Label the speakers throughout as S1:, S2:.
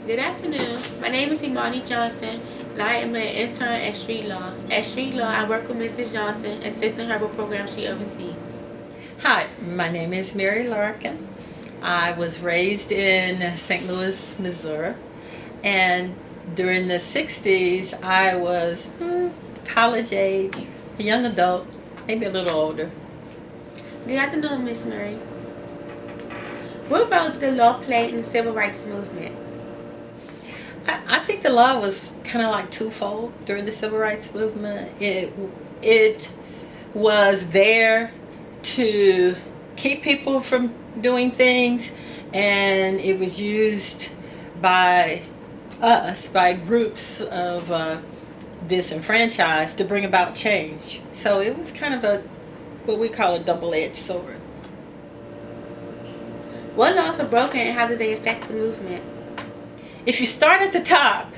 S1: Good afternoon. My name is Imani Johnson, and I am an intern at Street Law. At Street Law, I work with Mrs. Johnson, assisting her with programs she oversees.
S2: Hi, my name is Mary Larkin. I was raised in St. Louis, Missouri, and during the 60s, I was college age, a young adult, maybe a little older.
S1: Good afternoon, Miss Murray. What role did the law play in the civil rights movement?
S2: I think the law was kind of like twofold during the civil rights movement. It was there to keep people from doing things, and it was used by us, by groups of disenfranchised, to bring about change. So it was kind of what we call a double-edged sword.
S1: What laws were broken and how did they affect the movement?
S2: If you start at the top,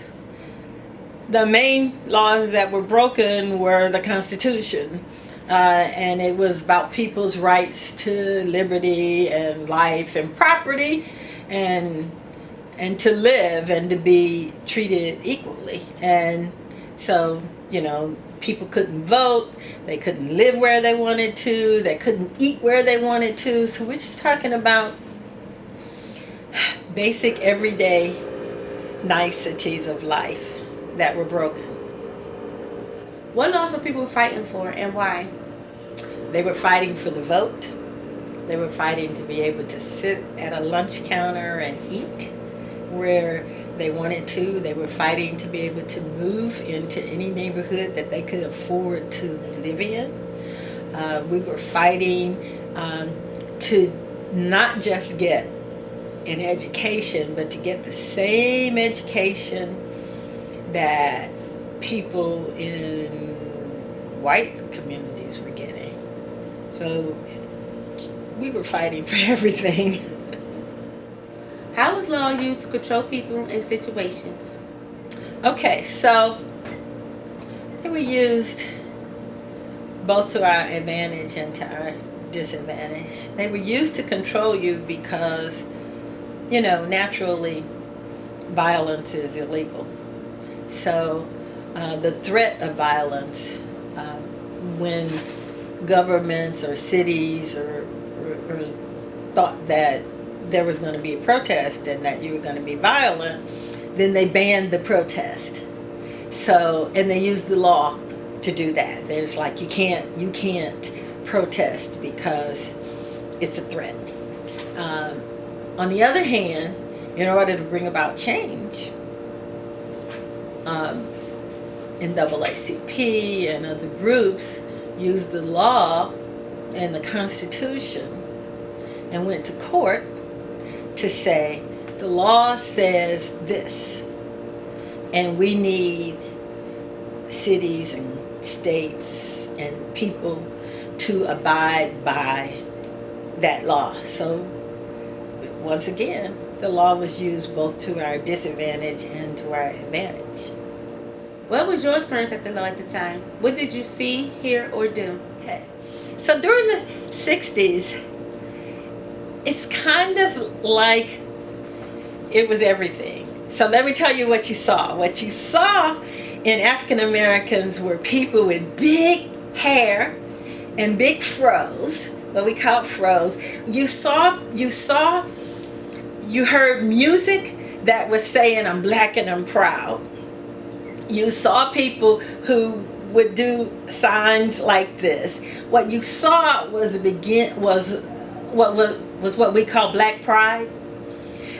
S2: the main laws that were broken were the Constitution. And it was about people's rights to liberty and life and property, and to live and to be treated equally. And so, people couldn't vote, they couldn't live where they wanted to, they couldn't eat where they wanted to. So we're just talking about basic everyday niceties of life that were broken.
S1: What laws were people fighting for and why?
S2: They were fighting for the vote. They were fighting to be able to sit at a lunch counter and eat where they wanted to. They were fighting to be able to move into any neighborhood that they could afford to live in. We were fighting to not just get an education, but to get the same education that people in white communities were getting. So we were fighting for everything.
S1: How was law used to control people in situations?
S2: Okay, so they were used both to our advantage and to our disadvantage. They were used to control you because, naturally, violence is illegal. So the threat of violence, when governments or cities or thought that there was going to be a protest and that you were going to be violent, then they banned the protest. So, and they used the law to do that. There's like, you can't protest because it's a threat. On the other hand, in order to bring about change, NAACP and other groups used the law and the Constitution and went to court to say, the law says this, and we need cities and states and people to abide by that law. So once again, the law was used both to our disadvantage and to our advantage.
S1: What was your experience at the law at the time? What did you see, hear, or do?
S2: Okay. So during the 60s, it's kind of like it was everything. So let me tell you what you saw. What you saw in African Americans were people with big hair and big froze, what we call froze. You heard music that was saying, I'm black and I'm proud. You saw people who would do signs like this. What you saw was what we call black pride.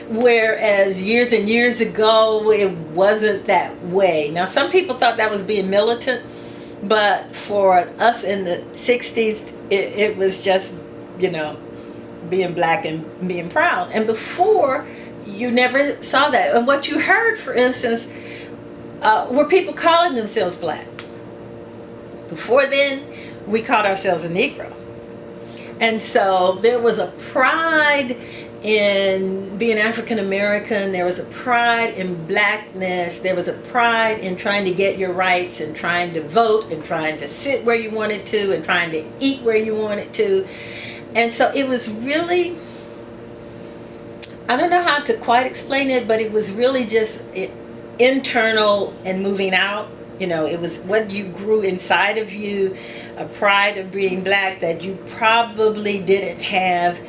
S2: Whereas years and years ago, it wasn't that way. Now, some people thought that was being militant, but for us in the 60s, it was just, being black and being proud. And before, you never saw that. And what you heard, for instance, were people calling themselves black. Before then, we called ourselves a Negro. And so there was a pride in being African American. There was a pride in blackness. There was a pride in trying to get your rights and trying to vote and trying to sit where you wanted to and trying to eat where you wanted to. And so it was really, I don't know how to quite explain it, but it was really just internal and moving out. You know, it was what you grew inside of you, a pride of being black that you probably didn't have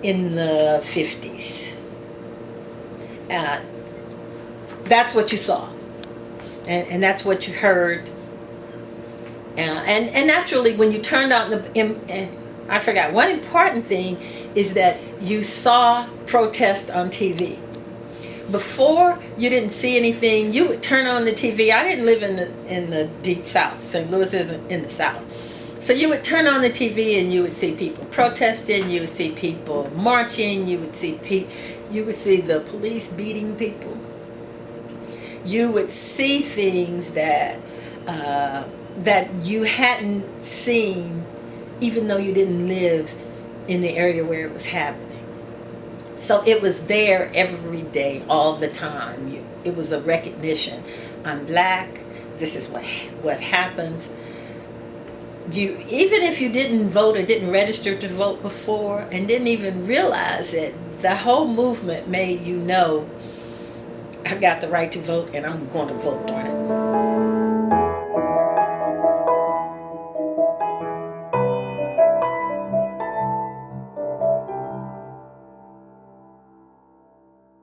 S2: in the 50s. That's what you saw, and that's what you heard. And naturally, when you turned on and I forgot, one important thing is that you saw protest on TV. Before, you didn't see anything. You would turn on the TV. I didn't live in the deep South. St. Louis isn't in the South. So you would turn on the TV and you would see people protesting. You would see people marching. You would see the police beating people. You would see things that you hadn't seen, even though you didn't live in the area where it was happening. So it was there every day, all the time. It was a recognition. I'm black. This is what happens. Even if you didn't vote or didn't register to vote before and didn't even realize it, the whole movement made you know, I've got the right to vote and I'm going to vote on it.